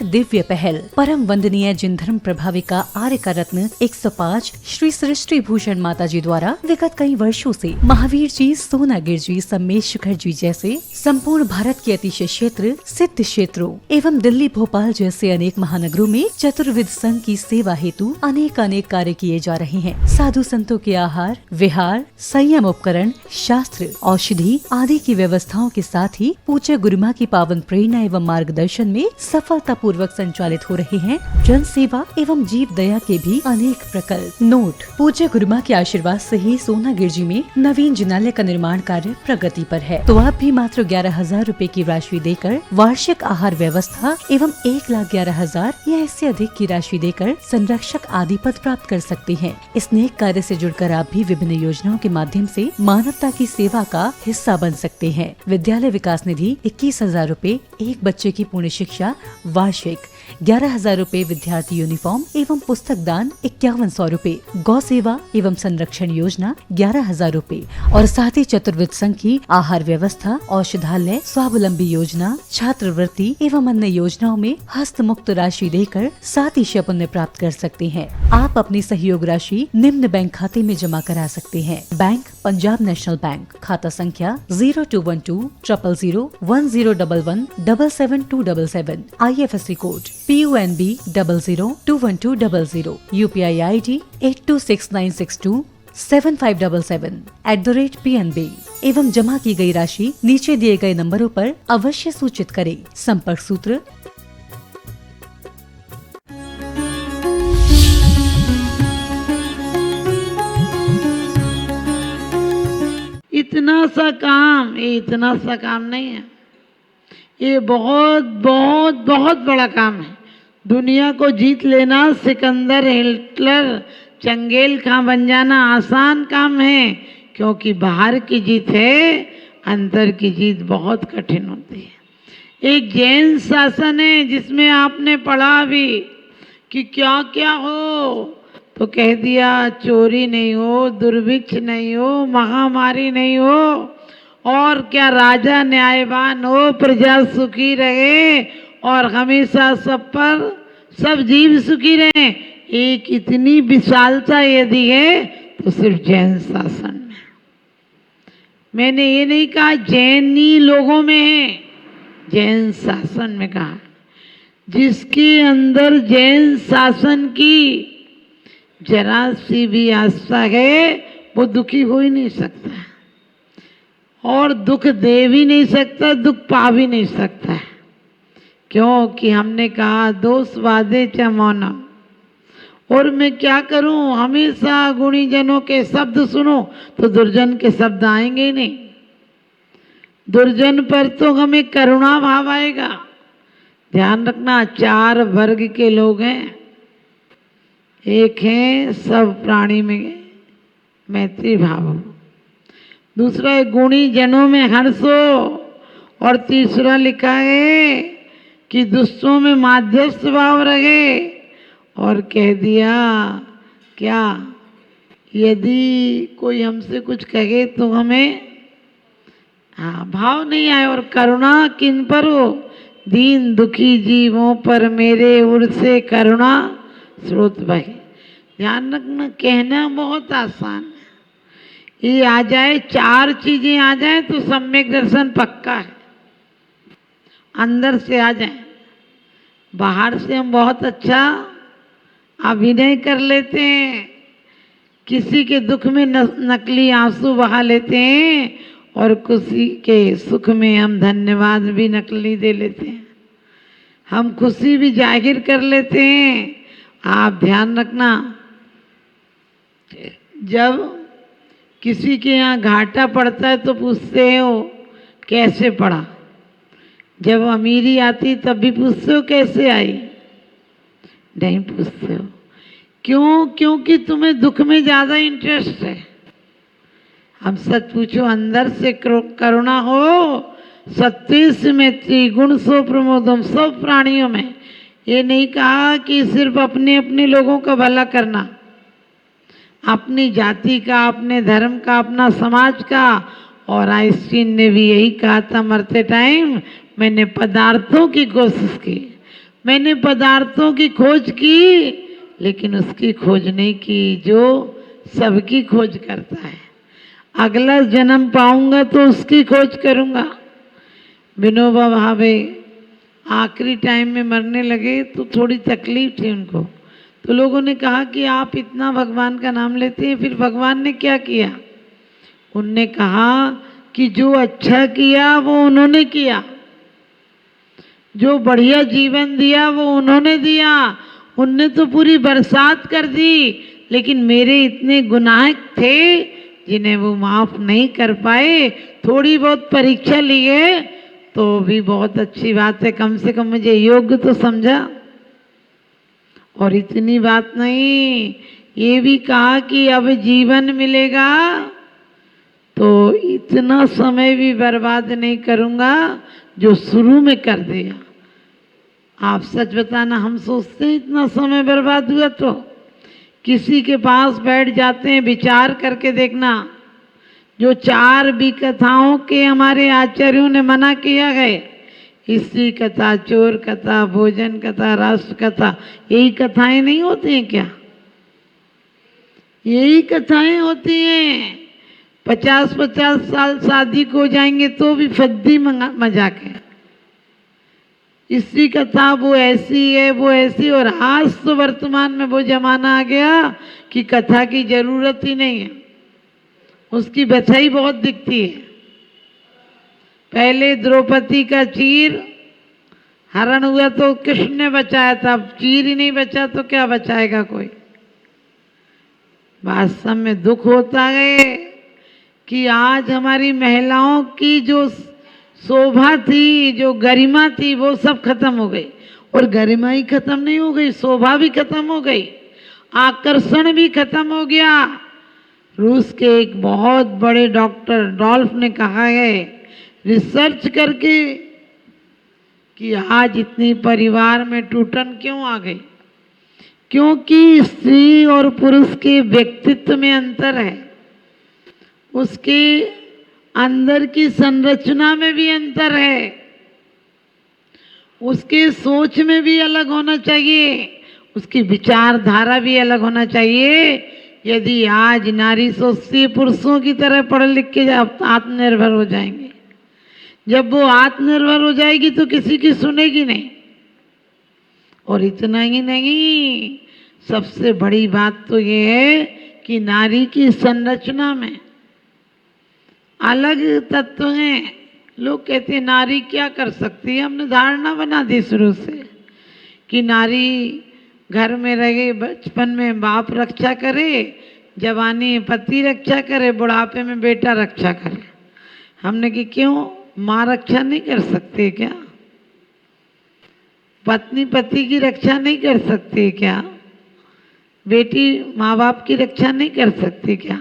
दिव्य पहल। परम वंदनीय जिन धर्म प्रभाविका आर्य का रत्न 105 श्री सृष्टि भूषण माता जी द्वारा विगत कई वर्षों से महावीर जी, सोनागिर जी, सम्मेश शिखर जी जैसे संपूर्ण भारत के अतिशय क्षेत्र, सिद्ध क्षेत्रों एवं दिल्ली, भोपाल जैसे अनेक महानगरों में चतुर्विध संघ की सेवा हेतु अनेक कार्य किए जा रहे हैं। साधु संतों के आहार, विहार, संयम उपकरण, शास्त्र, औषधि आदि की व्यवस्थाओं के साथ ही पूज्य गुरुमा की पावन प्रेरणा एवं मार्गदर्शन में सफलता पूर्वक संचालित हो रहे हैं जन सेवा एवं जीव दया के भी अनेक प्रकल्प। नोट: पूज्य गुरुमा के आशीर्वाद से ही सोनागिर जी में नवीन जिनालय का निर्माण कार्य प्रगति पर है, तो आप भी मात्र 11,000 रूपए की राशि देकर वार्षिक आहार व्यवस्था एवं 1,11,000 या इससे अधिक की राशि देकर संरक्षक आदि पद प्राप्त कर सकते हैं। इस नेक कार्य से जुड़कर आप भी विभिन्न योजनाओं के माध्यम से मानवता की सेवा का हिस्सा बन सकते हैं। विद्यालय विकास निधि 21,000 रूपए, एक बच्चे की पूर्ण शिक्षा वार्षिक, 11,000 रूपए विद्यार्थी यूनिफॉर्म एवं पुस्तक दान 5,100 रूपए, गौ सेवा एवं संरक्षण योजना 11,000 रूपए और साथ ही चतुर्विध संघ की आहार व्यवस्था, औषधालय, स्वावलंबी योजना, छात्रवृत्ति एवं अन्य योजनाओं में हस्त मुक्त राशि देकर 7 पुण्य प्राप्त कर सकते हैं। आप अपनी सहयोग राशि निम्न बैंक खाते में जमा करा सकते हैं। बैंक: पंजाब नेशनल बैंक, खाता संख्या 0212 000 1011 77277, IFSC code PUNB 002120, UPI ID 826962 7577 @PNB एवं जमा की गई राशि नीचे दिए गए नंबरों पर अवश्य सूचित करें। संपर्क सूत्र: इतना सा काम, ये इतना सा काम नहीं है, ये बहुत बहुत बहुत बड़ा काम है। दुनिया को जीत लेना, सिकंदर, हिटलर, चंगेल खां बन जाना आसान काम है, क्योंकि बाहर की जीत है, अंदर की जीत बहुत कठिन होती है। एक जैन शासन है जिसमें आपने पढ़ा भी कि क्या क्या हो, तो कह दिया चोरी नहीं हो, दुर्भिक्ष नहीं हो, महामारी नहीं हो, और क्या राजा न्यायवान हो, प्रजा सुखी रहे और हमेशा सब जीव सुखी रहे। एक इतनी विशालता यदि है तो सिर्फ जैन शासन में। मैंने ये नहीं कहा जैनी लोगों में है, जैन शासन में कहा। जिसके अंदर जैन शासन की जरा सी भी आस्था है वो दुखी हो ही नहीं सकता, और दुख दे भी नहीं सकता, दुख पा भी नहीं सकता। क्योंकि हमने कहा दोष वादे च मौनम, और मैं क्या करूं, हमेशा गुणी जनों के शब्द सुनो तो दुर्जन के शब्द आएंगे ही नहीं। दुर्जन पर तो हमें करुणा भाव आएगा। ध्यान रखना, 4 वर्ग के लोग हैं। एक है सब प्राणी में मैत्री भाव, दूसरा है गुणी जनों में हर्ष हो, और तीसरा लिखा है कि दुष्टों में माध्यस्थ भाव रहे। और कह दिया क्या, यदि कोई हमसे कुछ कहे तो हमें भाव नहीं आए, और करुणा किन पर हो, दीन दुखी जीवों पर मेरे उर से करुणा स्रोत बहे। ध्यान रखना, कहना बहुत आसान है, ये आ जाए, 4 चीजें आ जाए तो सम्यक दर्शन पक्का है। अंदर से आ जाए, बाहर से हम बहुत अच्छा अभिनय कर लेते हैं, किसी के दुख में नकली आंसू बहा लेते हैं, और किसी के सुख में हम धन्यवाद भी नकली दे लेते हैं, हम खुशी भी जाहिर कर लेते हैं। आप ध्यान रखना, जब किसी के यहाँ घाटा पड़ता है तो पूछते हो कैसे पड़ा, जब अमीरी आती तब भी पूछते हो कैसे आई, नहीं पूछते हो। क्यों? क्योंकि तुम्हें दुख में ज़्यादा इंटरेस्ट है। हम सच पूछो, अंदर से करुणा हो, सत्य में त्रिगुण सो प्रमोदम, सब प्राणियों में। ये नहीं कहा कि सिर्फ अपने अपने लोगों का भला करना, अपनी जाति का, अपने धर्म का, अपना समाज का। और आइंस्टीन ने भी यही कहा था मरते टाइम, मैंने पदार्थों की कोशिश की, मैंने पदार्थों की खोज की, लेकिन उसकी खोज नहीं की जो सबकी खोज करता है। अगला जन्म पाऊंगा तो उसकी खोज करूंगा। विनोबा भावे आखिरी टाइम में मरने लगे तो थोड़ी तकलीफ थी उनको, तो लोगों ने कहा कि आप इतना भगवान का नाम लेते हैं, फिर भगवान ने क्या किया? उनने कहा कि जो अच्छा किया वो उन्होंने किया, जो बढ़िया जीवन दिया वो उन्होंने दिया। उनने तो पूरी बरसात कर दी, लेकिन मेरे इतने गुनाह थे जिन्हें वो माफ नहीं कर पाए। थोड़ी बहुत परीक्षा लिए तो भी बहुत अच्छी बात है, कम से कम मुझे योग्य तो समझा। और इतनी बात नहीं, ये भी कहा कि अब जीवन मिलेगा तो इतना समय भी बर्बाद नहीं करूंगा जो शुरू में कर दिया। आप सच बताना, हम सोचते हैं इतना समय बर्बाद हुआ तो किसी के पास बैठ जाते हैं, विचार करके देखना, जो 4 भी कथाओं के हमारे आचार्यों ने मना किया गए, स्त्री कथा, चोर कथा, भोजन कथा, राष्ट्र कथा, यही कथाएं नहीं होती हैं क्या? यही कथाएं होती हैं। 50-50 साल शादी को हो जाएंगे तो भी फद्दी मजाक है। स्त्री कथा वो ऐसी है, वो ऐसी। और आज तो वर्तमान में वो जमाना आ गया कि कथा की जरूरत ही नहीं है, उसकी बचाई बहुत दिखती है। पहले द्रौपदी का चीर हरण हुआ तो कृष्ण ने बचाया था, अब चीर ही नहीं बचा तो क्या बचाएगा कोई? वास्तव में दुख होता है कि आज हमारी महिलाओं की जो शोभा थी, जो गरिमा थी, वो सब खत्म हो गई। और गरिमा ही खत्म नहीं हो गई, शोभा भी खत्म हो गई, आकर्षण भी खत्म हो गया। रूस के एक बहुत बड़े डॉक्टर डॉल्फ ने कहा है रिसर्च करके कि आज इतनी परिवार में टूटन क्यों आ गई? क्योंकि स्त्री और पुरुष के व्यक्तित्व में अंतर है, उसके अंदर की संरचना में भी अंतर है, उसके सोच में भी अलग होना चाहिए, उसकी विचारधारा भी अलग होना चाहिए। यदि आज नारी सोचती है पुरुषों की तरह पढ़ लिख के आत्मनिर्भर हो जाएंगे, जब वो आत्मनिर्भर हो जाएगी तो किसी की सुनेगी नहीं। और इतना ही नहीं, सबसे बड़ी बात तो ये है कि नारी की संरचना में अलग तत्व हैं। लोग कहते हैं नारी क्या कर सकती है? हमने धारणा बना दी शुरू से कि नारी घर में रहे, बचपन में बाप रक्षा करे, जवानी में पति रक्षा करे, बुढ़ापे में बेटा रक्षा करे। हमने कि क्यों माँ रक्षा नहीं कर सकती क्या? पत्नी पति की रक्षा नहीं कर सकती क्या? बेटी माँ बाप की रक्षा नहीं कर सकती क्या?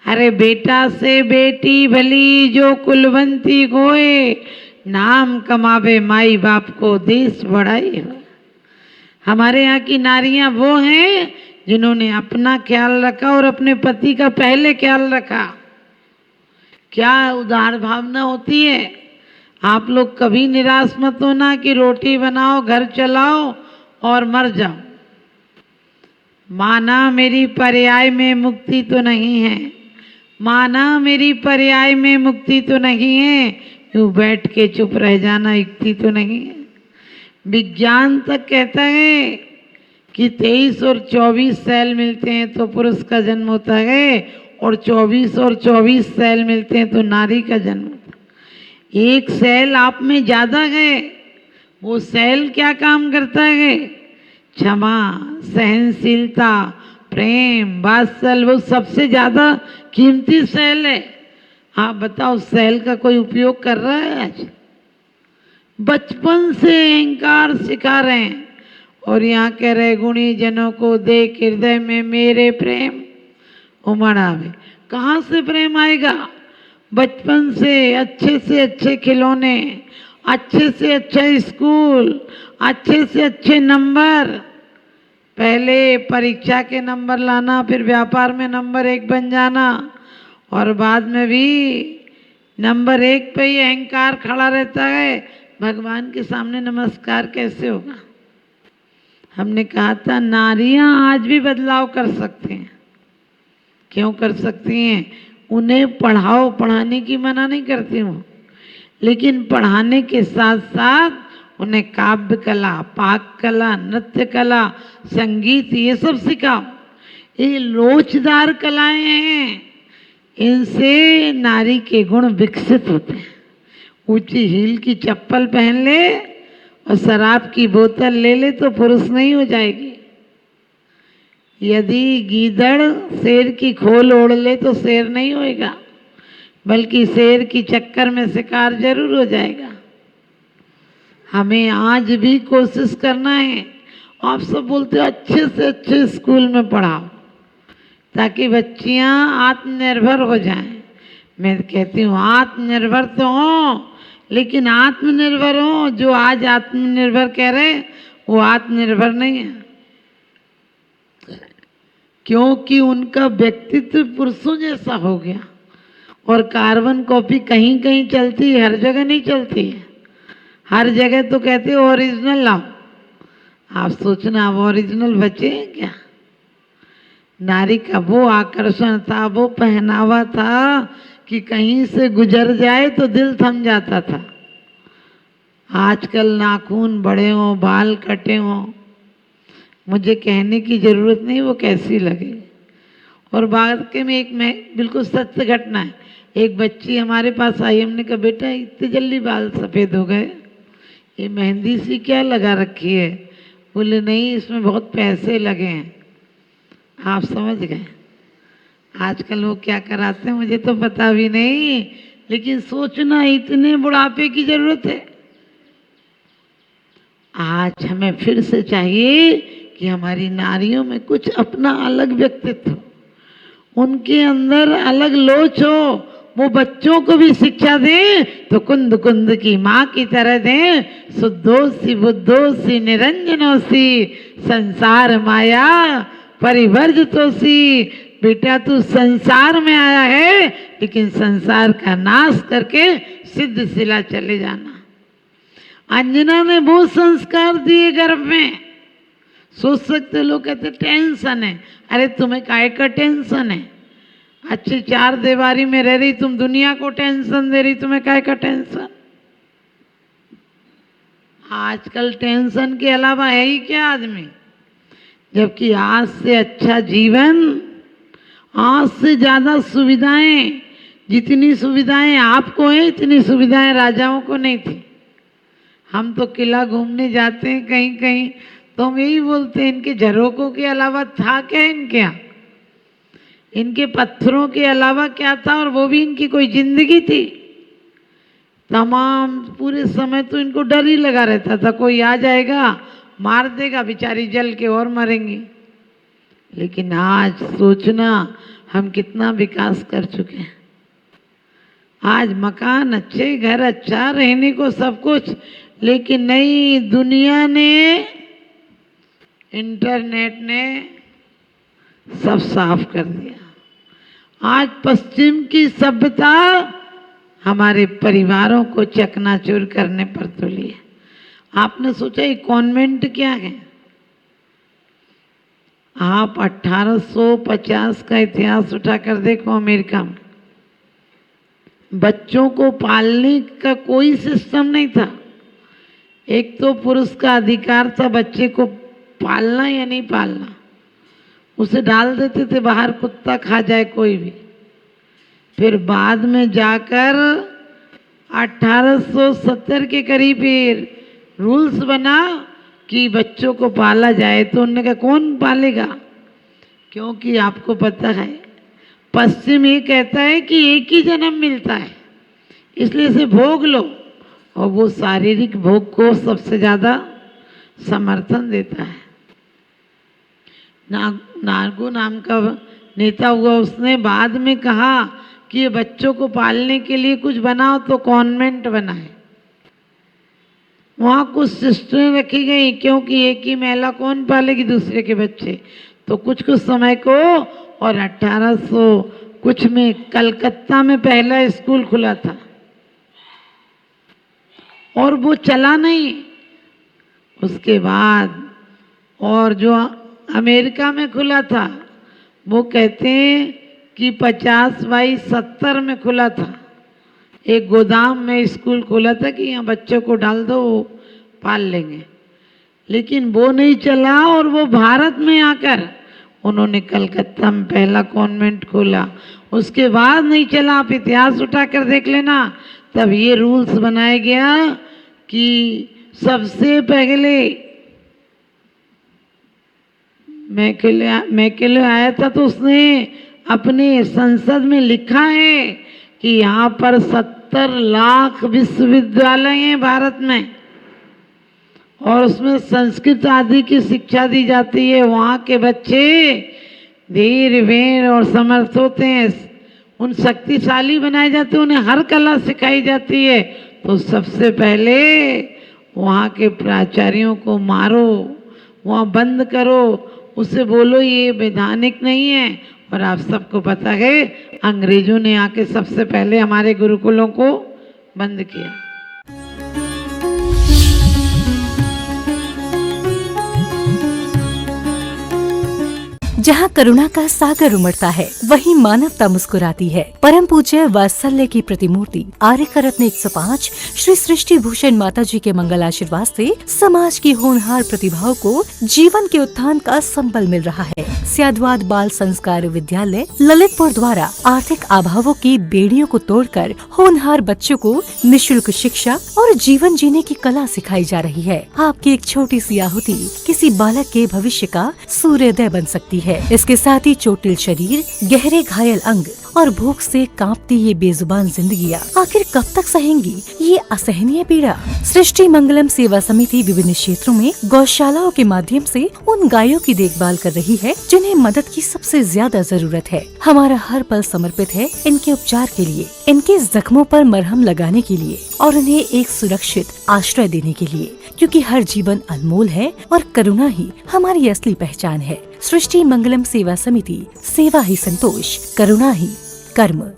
अरे बेटा से बेटी भली जो कुलवंती होए, नाम कमावे माई बाप को देश बढ़ाई हो। हमारे यहाँ की नारियां वो हैं जिन्होंने अपना ख्याल रखा और अपने पति का पहले ख्याल रखा। क्या उदार भावना होती है। आप लोग कभी निराश मत होना कि रोटी बनाओ, घर चलाओ और मर जाओ। माना मेरी पर्याय में मुक्ति तो नहीं है, माना मेरी पर्याय में मुक्ति तो नहीं है, यूं बैठ के चुप रह जाना युक्ति तो नहीं है। विज्ञान तक कहता है कि 23 और 24 सेल मिलते हैं तो पुरुष का जन्म होता है, और 24 और 24 सेल मिलते हैं तो नारी का जन्म होता है। एक सेल आप में ज़्यादा है, वो सेल क्या काम करता है? क्षमा, सहनशीलता, प्रेम, वात्सल्य, वो सबसे ज़्यादा कीमती सेल है। आप बताओ सेल का कोई उपयोग कर रहा है आज? बचपन से अहंकार सिखा रहे हैं और यहाँ कह रहे गुणी जनों को देख हृदय में मेरे प्रेम उमड़ आवे। कहाँ से प्रेम आएगा? बचपन से अच्छे खिलौने, अच्छे से अच्छा स्कूल, अच्छे से अच्छे नंबर। पहले परीक्षा के नंबर लाना, फिर व्यापार में नंबर 1 बन जाना, और बाद में भी नंबर 1 पे ही अहंकार खड़ा रहता है। भगवान के सामने नमस्कार कैसे होगा? हमने कहा था नारियां आज भी बदलाव कर सकती हैं। क्यों कर सकती हैं? उन्हें पढ़ाओ, पढ़ाने की मना नहीं करती हूँ, लेकिन पढ़ाने के साथ साथ उन्हें काव्य कला, पाक कला, नृत्य कला, संगीत ये सब सिखाओ। ये लोचदार कलाएं हैं, इनसे नारी के गुण विकसित होते हैं। ऊंची हील की चप्पल पहन ले और शराब की बोतल ले ले तो पुरुष नहीं हो जाएगी। यदि गीदड़ शेर की खोल ओढ़ ले तो शेर नहीं होएगा, बल्कि शेर की चक्कर में शिकार जरूर हो जाएगा। हमें आज भी कोशिश करना है। आप सब बोलते हो अच्छे से अच्छे स्कूल में पढ़ाओ ताकि बच्चियां आत्मनिर्भर हो जाएं। मैं कहती हूँ आत्मनिर्भर तो हो, लेकिन आत्मनिर्भर हो, जो आज आत्मनिर्भर कह रहे वो आत्मनिर्भर नहीं है, क्योंकि उनका व्यक्तित्व पुरुषों जैसा हो गया। और कार्बन कॉपी कहीं कहीं चलती है, हर जगह नहीं चलती है। हर जगह तो कहते हो ओरिजिनल लाओ। आप सोचना अब ओरिजिनल बचे हैं क्या? नारी का वो आकर्षण था, वो पहनावा था कि कहीं से गुजर जाए तो दिल थम जाता था। आजकल नाखून बड़े हों, बाल कटे हों, मुझे कहने की ज़रूरत नहीं वो कैसी लगे। और वाकई में एक मैं बिल्कुल सत्य घटना है। एक बच्ची हमारे पास आई, हमने कहा बेटा इतने जल्दी बाल सफ़ेद हो गए, ये मेहंदी सी क्या लगा रखी है? बोले नहीं इसमें बहुत पैसे लगे हैं। आप समझ गए। आजकल वो क्या कराते हैं मुझे तो पता भी नहीं, लेकिन सोचना इतने बुढ़ापे की जरूरत है। आज हमें फिर से चाहिए कि हमारी नारियों में कुछ अपना अलग व्यक्तित्व हो, उनके अंदर अलग लोच हो। वो बच्चों को भी शिक्षा दें तो कुंद कुंद की माँ की तरह दें। शुद्धोसी बुद्धोसी निरंजनोसी संसार माया परिवर्जितोसी। बेटा तू संसार में आया है, लेकिन संसार का नाश करके सिद्ध शिला चले जाना। अंजना ने वो संस्कार दिए गर्भ में। सोच सकते लोग कहते टेंशन है। अरे तुम्हें काय का टेंशन है? अच्छी चार दीवारी में रह रही तुम दुनिया को टेंशन दे रही, तुम्हें काय का टेंशन? आजकल टेंशन के अलावा है ही क्या आदमी? जबकि आज से अच्छा जीवन, आज से ज़्यादा सुविधाएं, जितनी सुविधाएं आपको हैं इतनी सुविधाएं राजाओं को नहीं थी। हम तो किला घूमने जाते हैं कहीं कहीं तो हम यही बोलते हैं इनके झरोकों के अलावा था क्या इनके यहाँ? इनके पत्थरों के अलावा क्या था? और वो भी इनकी कोई जिंदगी थी? तमाम पूरे समय तो इनको डर ही लगा रहता था, कोई आ जाएगा मार देगा, बेचारी जल के और मरेंगी। लेकिन आज सोचना हम कितना विकास कर चुके हैं। आज मकान अच्छे, घर अच्छा, रहने को सब कुछ, लेकिन नई दुनिया ने, इंटरनेट ने सब साफ कर दिया। आज पश्चिम की सभ्यता हमारे परिवारों को चकनाचूर करने पर तुली है। आपने सोचा ये कॉन्वेंट क्या है? आप 1850 का इतिहास उठाकर देखो। अमेरिका में बच्चों को पालने का कोई सिस्टम नहीं था। एक तो पुरुष का अधिकार था बच्चे को पालना या नहीं पालना, उसे डाल देते थे बाहर, कुत्ता खा जाए कोई भी। फिर बाद में जाकर 1870 के करीब रूल्स बना कि बच्चों को पाला जाए। तो उन्होंने कहा कौन पालेगा? क्योंकि आपको पता है पश्चिम ये कहता है कि एक ही जन्म मिलता है, इसलिए इसे भोग लो। और वो शारीरिक भोग को सबसे ज़्यादा समर्थन देता है। नागो नाम का नेता हुआ, उसने बाद में कहा कि ये बच्चों को पालने के लिए कुछ बनाओ, तो कॉन्वेंट बनाए। वहाँ कुछ सिस्टरें रखी गई, क्योंकि एक ही महिला कौन पालेगी दूसरे के बच्चे। तो कुछ कुछ समय को, और 1800 कुछ में कलकत्ता में पहला स्कूल खुला था, और वो चला नहीं। उसके बाद और जो अमेरिका में खुला था वो कहते हैं कि 50 बाई 70 में खुला था। एक गोदाम में स्कूल खोला था कि यहाँ बच्चों को डाल दो, वो पाल लेंगे। लेकिन वो नहीं चला और वो भारत में आकर उन्होंने कलकत्ता में पहला कॉन्वेंट खोला। उसके बाद नहीं चला। आप इतिहास उठा कर देख लेना। तब ये रूल्स बनाया गया कि सबसे पहले मैकेले आया था तो उसने अपने संसद में लिखा है कि यहाँ पर 70 लाख विश्वविद्यालय हैं भारत में और उसमें संस्कृत आदि की शिक्षा दी जाती है। वहाँ के बच्चे धीर वीर और समर्थ होते हैं, उन शक्तिशाली बनाए जाते हैं, उन्हें हर कला सिखाई जाती है। तो सबसे पहले वहाँ के प्राचार्यों को मारो, वहाँ बंद करो, उसे बोलो ये वैधानिक नहीं है। और आप सबको पता है अंग्रेजों ने आके सबसे पहले हमारे गुरुकुलों को बंद किया। जहाँ करुणा का सागर उमड़ता है वहीं मानवता मुस्कुराती है। परम पूज्य वात्सल्य की प्रतिमूर्ति आर्यका रत्न 105 श्री सृष्टि भूषण माता जी के मंगल आशीर्वाद से समाज की होनहार प्रतिभाओं को जीवन के उत्थान का संबल मिल रहा है। स्याद्वाद बाल संस्कार विद्यालय ललितपुर द्वारा आर्थिक अभावों की बेड़ियों को तोड़कर होनहार बच्चों को निःशुल्क शिक्षा और जीवन जीने की कला सिखाई जा रही है। आपकी एक छोटी सी आहुति किसी बालक के भविष्य का सूर्योदय बन सकती है। इसके साथ ही चोटिल शरीर, गहरे घायल अंग और भूख से कांपती ये बेजुबान जिंदगियां आखिर कब तक सहेंगी ये असहनीय पीड़ा। सृष्टि मंगलम सेवा समिति विभिन्न क्षेत्रों में गौशालाओं के माध्यम से उन गायों की देखभाल कर रही है जिन्हें मदद की सबसे ज्यादा जरूरत है। हमारा हर पल समर्पित है इनके उपचार के लिए, इनके जख्मों पर मरहम लगाने के लिए और उन्हें एक सुरक्षित आश्रय देने के लिए, क्योंकि हर जीवन अनमोल है और करुणा ही हमारी असली पहचान है। सृष्टि मंगलम सेवा समिति, सेवा ही संतोष, करुणा ही कर्म।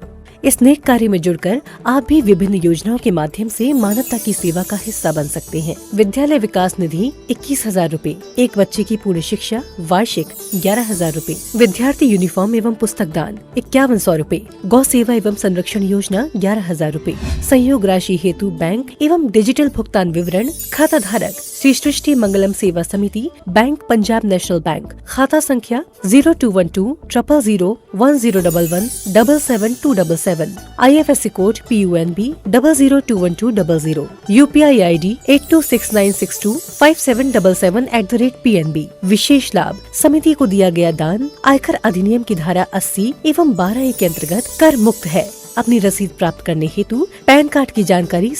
इस नेक कार्य में जुड़कर आप भी विभिन्न योजनाओं के माध्यम से मानवता की सेवा का हिस्सा बन सकते हैं। विद्यालय विकास निधि 21,000 रूपए, एक बच्चे की पूर्ण शिक्षा वार्षिक 11,000 रूपए, विद्यार्थी यूनिफॉर्म एवं पुस्तक दान 5100 रूपए, गौ सेवा एवं संरक्षण योजना 11,000 रूपए, संयोग राशि हेतु बैंक एवं डिजिटल भुगतान विवरण, खाता धारक श्री सृष्टि मंगलम सेवा समिति, बैंक पंजाब नेशनल बैंक, खाता संख्या 0212 000 1011 77277, IFSC code PUNB 0021200, UPI ID 8269625777@PNB। विशेष लाभ समिति को दिया गया दान आयकर अधिनियम की धारा 80 एवं 12A के अंतर्गत कर मुक्त है। अपनी रसीद प्राप्त करने हेतु पैन कार्ड की जानकारी